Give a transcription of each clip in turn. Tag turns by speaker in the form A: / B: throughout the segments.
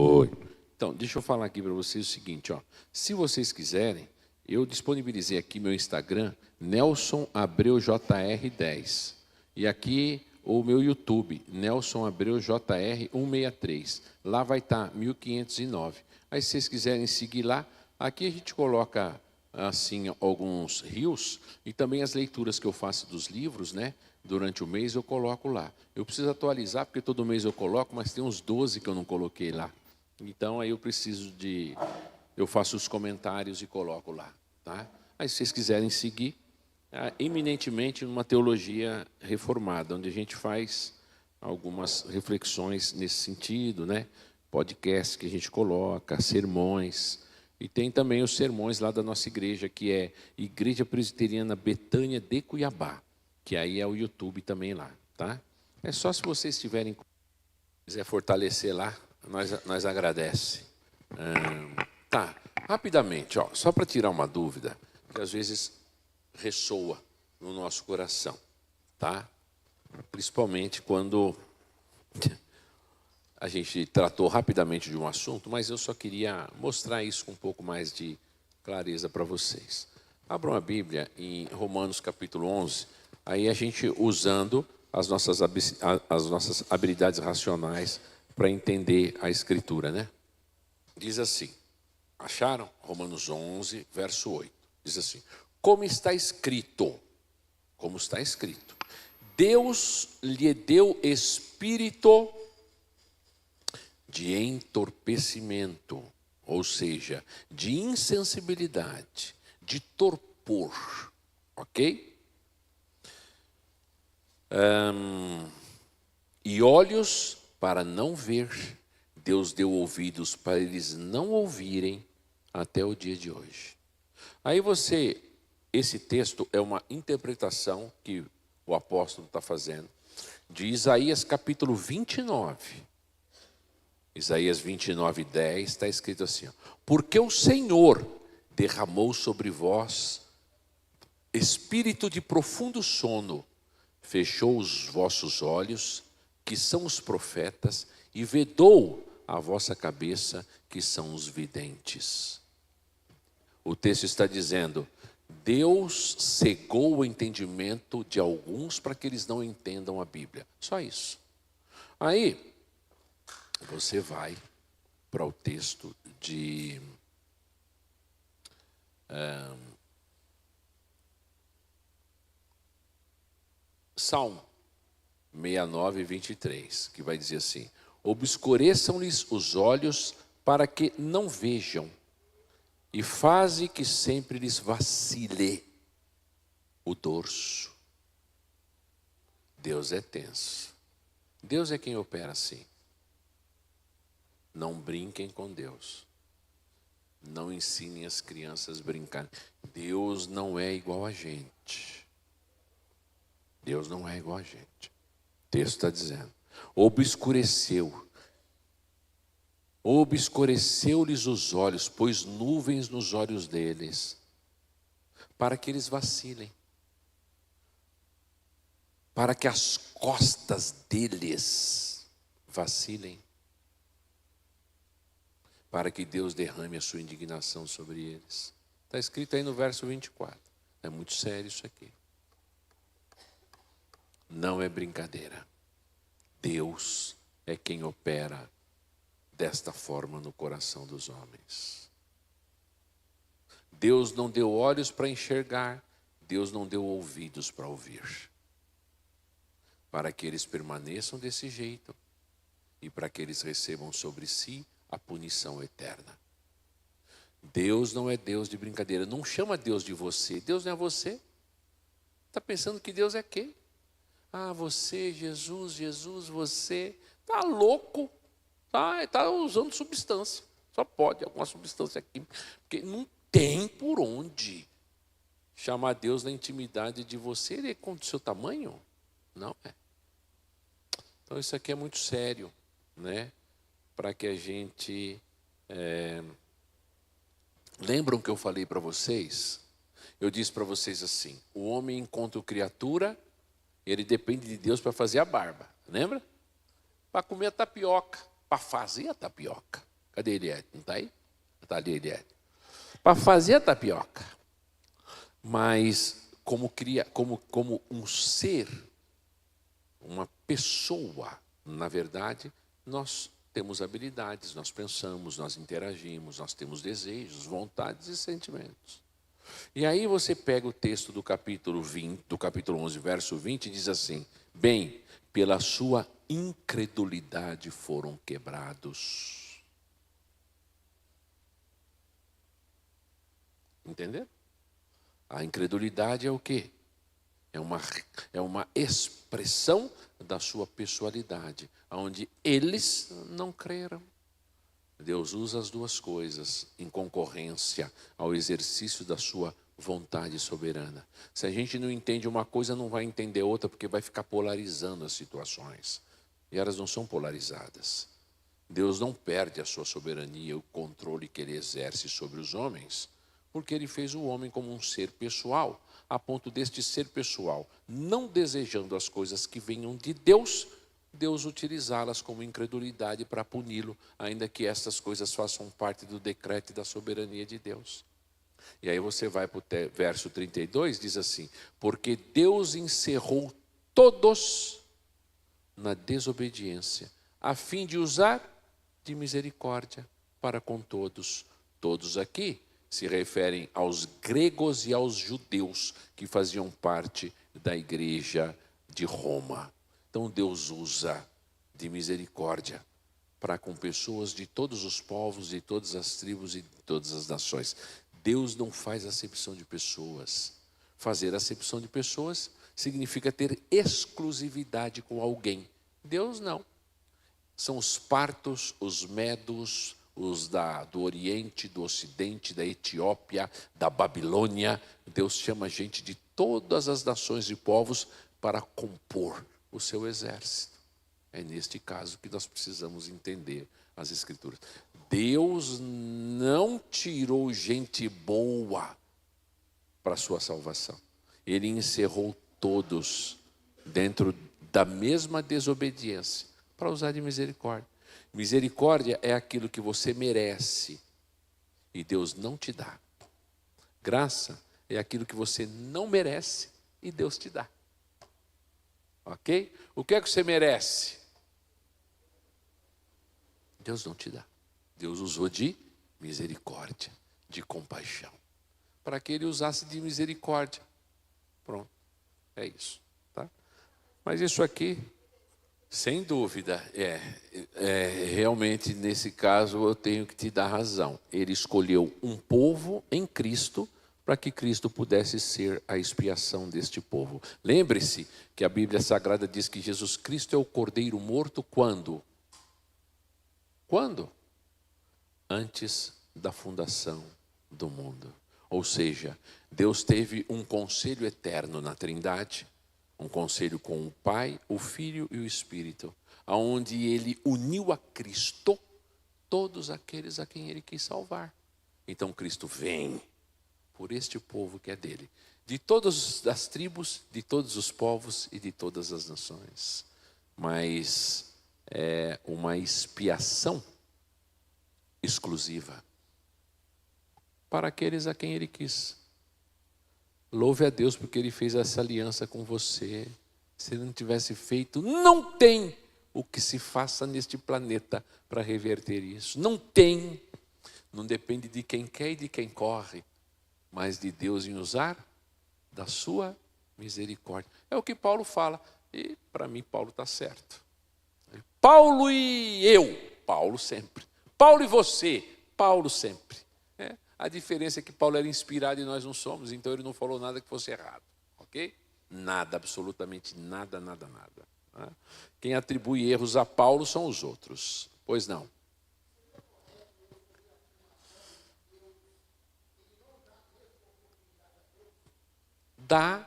A: Oi. Então, deixa eu falar aqui para vocês o seguinte, ó. Se vocês quiserem, eu disponibilizei aqui meu Instagram, Nelson Abreu JR10. E aqui o meu YouTube, Nelson Abreu JR163. Lá vai estar 1509. Aí, se vocês quiserem seguir lá, aqui a gente coloca assim alguns reels e também as leituras que eu faço dos livros, né? Durante o mês eu coloco lá. Eu preciso atualizar porque todo mês eu coloco, mas tem uns 12 que eu não coloquei lá. Então aí eu faço os comentários e coloco lá, tá? Aí se vocês quiserem seguir, eminentemente numa teologia reformada, onde a gente faz algumas reflexões nesse sentido, né? Podcast que a gente coloca, sermões. E tem também os sermões lá da nossa igreja, que é Igreja Presbiteriana Betânia de Cuiabá, que aí é o YouTube também lá, tá? É só se vocês tiverem, quiser fortalecer lá, nós agradece. Tá, rapidamente, ó, só para tirar uma dúvida, que às vezes ressoa no nosso coração, tá? Principalmente quando a gente tratou rapidamente de um assunto, mas eu só queria mostrar isso com um pouco mais de clareza para vocês. Abram a Bíblia em Romanos capítulo 11, aí a gente usando as nossas habilidades racionais para entender a Escritura, né? Diz assim, acharam? Romanos 11, verso 8. Diz assim, como está escrito, Deus lhe deu espírito de entorpecimento, ou seja, de insensibilidade, de torpor, ok? E olhos para não ver, Deus deu ouvidos para eles não ouvirem até o dia de hoje. Aí esse texto é uma interpretação que o apóstolo está fazendo, de Isaías capítulo 29. Isaías 29, 10, está escrito assim, ó, porque o Senhor derramou sobre vós espírito de profundo sono, fechou os vossos olhos, que são os profetas, e vedou a vossa cabeça, que são os videntes. O texto está dizendo, Deus cegou o entendimento de alguns para que eles não entendam a Bíblia. Só isso. Aí, você vai para o texto de Salmo 69, 23, que vai dizer assim, obscureçam-lhes os olhos para que não vejam, e faze que sempre lhes vacile o dorso. Deus é tenso. Deus é quem opera assim. Não brinquem com Deus. Não ensinem as crianças a brincar. Deus não é igual a gente. Deus não é igual a gente. O texto está dizendo, obscureceu-lhes os olhos, pôs nuvens nos olhos deles, para que eles vacilem, para que as costas deles vacilem, para que Deus derrame a sua indignação sobre eles. Está escrito aí no verso 24. É muito sério isso aqui. Não é brincadeira. Deus é quem opera desta forma no coração dos homens. Deus não deu olhos para enxergar, Deus não deu ouvidos para ouvir. Para que eles permaneçam desse jeito e para que eles recebam sobre si a punição eterna. Deus não é Deus de brincadeira. Não chama Deus de você. Deus não é você. Está pensando que Deus é quem? Ah, você, Jesus, você. Está louco. Está usando substância. Só pode, alguma substância aqui. Porque não tem por onde chamar Deus na intimidade de você. Ele é com o seu tamanho? Não é. Então isso aqui é muito sério, né? Para que a gente... Lembram que eu falei para vocês? Eu disse para vocês assim, o homem encontra criatura, ele depende de Deus para fazer a barba, lembra? Para comer a tapioca, para fazer a tapioca. Cadê Eliette? Não está aí? Está ali Eliette. Para fazer a tapioca. Mas como um ser, uma pessoa, na verdade, nós temos habilidades, nós pensamos, nós interagimos, nós temos desejos, vontades e sentimentos. E aí você pega o texto do capítulo 11, verso 20, e diz assim: bem, pela sua incredulidade foram quebrados. Entendeu? A incredulidade é o quê? É uma expressão da sua pessoalidade, onde eles não creram. Deus usa as duas coisas em concorrência ao exercício da sua vontade soberana. Se a gente não entende uma coisa, não vai entender outra, porque vai ficar polarizando as situações. E elas não são polarizadas. Deus não perde a sua soberania, o controle que ele exerce sobre os homens, porque ele fez o homem como um ser pessoal, a ponto deste ser pessoal, não desejando as coisas que venham de Deus, Deus utilizá-las como incredulidade para puni-lo, ainda que estas coisas façam parte do decreto e da soberania de Deus. E aí você vai para o verso 32, diz assim: porque Deus encerrou todos na desobediência, a fim de usar de misericórdia para com todos. Todos aqui se referem aos gregos e aos judeus que faziam parte da igreja de Roma. Então Deus usa de misericórdia para com pessoas de todos os povos, de todas as tribos e de todas as nações. Deus não faz acepção de pessoas. Fazer acepção de pessoas significa ter exclusividade com alguém. Deus não. São os partos, os medos, os do Oriente, do Ocidente, da Etiópia, da Babilônia. Deus chama gente de todas as nações e povos para compor o seu exército. É neste caso que nós precisamos entender as Escrituras. Deus não tirou gente boa para a sua salvação. Ele encerrou todos dentro da mesma desobediência para usar de misericórdia. Misericórdia é aquilo que você merece e Deus não te dá. Graça é aquilo que você não merece e Deus te dá. Ok? O que é que você merece? Deus não te dá. Deus usou de misericórdia, de compaixão, para que ele usasse de misericórdia. Pronto, é isso. Tá? Mas isso aqui, sem dúvida, realmente nesse caso eu tenho que te dar razão. Ele escolheu um povo em Cristo para que Cristo pudesse ser a expiação deste povo. Lembre-se que a Bíblia Sagrada diz que Jesus Cristo é o Cordeiro morto quando? Quando? Antes da fundação do mundo. Ou seja, Deus teve um conselho eterno na Trindade, um conselho com o Pai, o Filho e o Espírito, onde ele uniu a Cristo todos aqueles a quem ele quis salvar. Então Cristo vem por este povo que é dele, de todas as tribos, de todos os povos e de todas as nações. Mas é uma expiação exclusiva para aqueles a quem ele quis. Louve a Deus porque ele fez essa aliança com você. Se ele não tivesse feito, não tem o que se faça neste planeta para reverter isso. Não tem. Não depende de quem quer e de quem corre, mas de Deus em usar da sua misericórdia. É o que Paulo fala. E para mim Paulo está certo. Paulo e eu, Paulo sempre. Paulo e você, Paulo sempre. A diferença é que Paulo era inspirado e nós não somos, então ele não falou nada que fosse errado. Ok? Nada, absolutamente nada, nada, nada. Quem atribui erros a Paulo são os outros. Pois não. Dá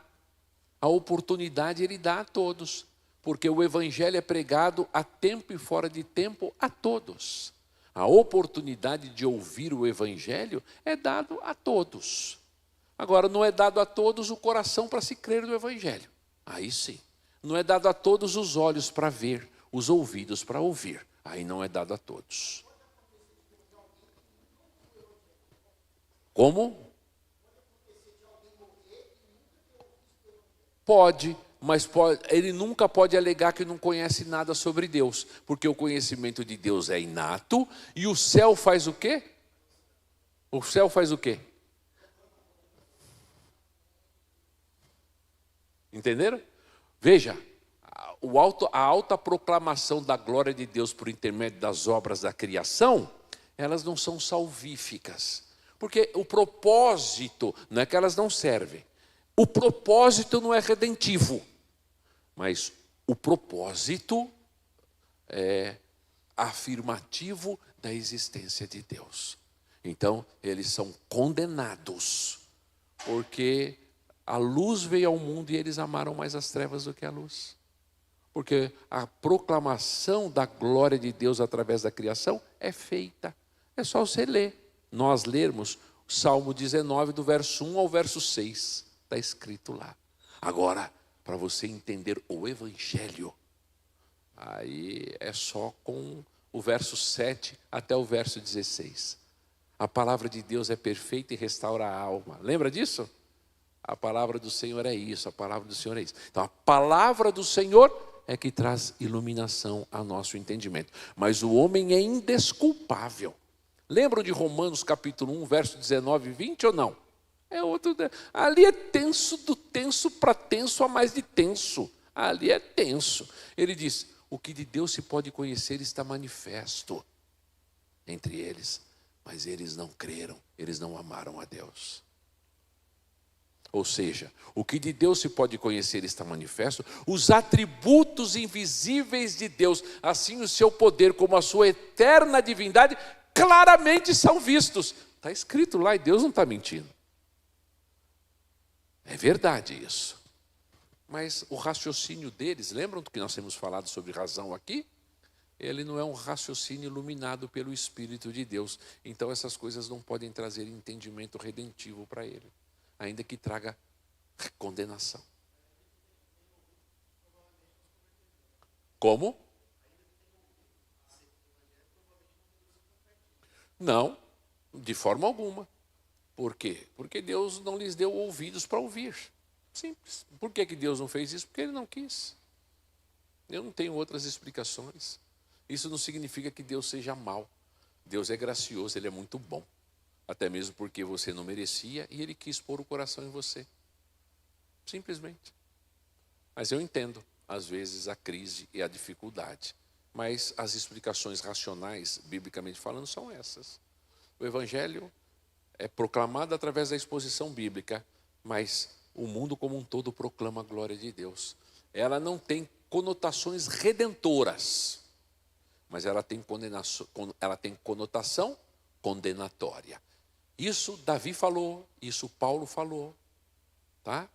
A: a oportunidade, ele dá a todos. Porque o evangelho é pregado a tempo e fora de tempo a todos. A oportunidade de ouvir o evangelho é dado a todos. Agora, não é dado a todos o coração para se crer no evangelho. Aí sim. Não é dado a todos os olhos para ver, os ouvidos para ouvir. Aí não é dado a todos. Como? Pode, mas ele nunca pode alegar que não conhece nada sobre Deus, porque o conhecimento de Deus é inato, e o céu faz o quê? O céu faz o quê? Entenderam? Veja, a alta proclamação da glória de Deus por intermédio das obras da criação, elas não são salvíficas, porque o propósito não é que elas não servem, o propósito não é redentivo, mas o propósito é afirmativo da existência de Deus. Então, eles são condenados, porque a luz veio ao mundo e eles amaram mais as trevas do que a luz. Porque a proclamação da glória de Deus através da criação é feita. É só você ler. Nós lermos o Salmo 19, do verso 1 ao verso 6. Está escrito lá. Agora, para você entender o Evangelho, aí é só com o verso 7 até o verso 16. A palavra de Deus é perfeita e restaura a alma. Lembra disso? A palavra do Senhor é isso, a palavra do Senhor é isso. Então, a palavra do Senhor é que traz iluminação ao nosso entendimento. Mas o homem é indesculpável. Lembram de Romanos capítulo 1, verso 19 e 20 ou não? É outro. Ali é tenso, do tenso para tenso a mais de tenso. Ali é tenso. Ele diz, o que de Deus se pode conhecer está manifesto entre eles. Mas eles não creram, eles não amaram a Deus. Ou seja, o que de Deus se pode conhecer está manifesto, os atributos invisíveis de Deus, assim o seu poder como a sua eterna divindade, claramente são vistos. Está escrito lá e Deus não está mentindo. É verdade isso. Mas o raciocínio deles, lembram do que nós temos falado sobre razão aqui? Ele não é um raciocínio iluminado pelo Espírito de Deus. Então essas coisas não podem trazer entendimento redentivo para ele, ainda que traga condenação. Como? Não, de forma alguma. Por quê? Porque Deus não lhes deu ouvidos para ouvir. Simples. Por que Deus não fez isso? Porque Ele não quis. Eu não tenho outras explicações. Isso não significa que Deus seja mau. Deus é gracioso, Ele é muito bom. Até mesmo porque você não merecia e Ele quis pôr o coração em você. Simplesmente. Mas eu entendo, às vezes, a crise e a dificuldade. Mas as explicações racionais, biblicamente falando, são essas. O Evangelho é proclamado através da exposição bíblica, mas o mundo como um todo proclama a glória de Deus. Ela não tem conotações redentoras, mas ela tem conotação condenatória. Isso Davi falou, isso Paulo falou, tá?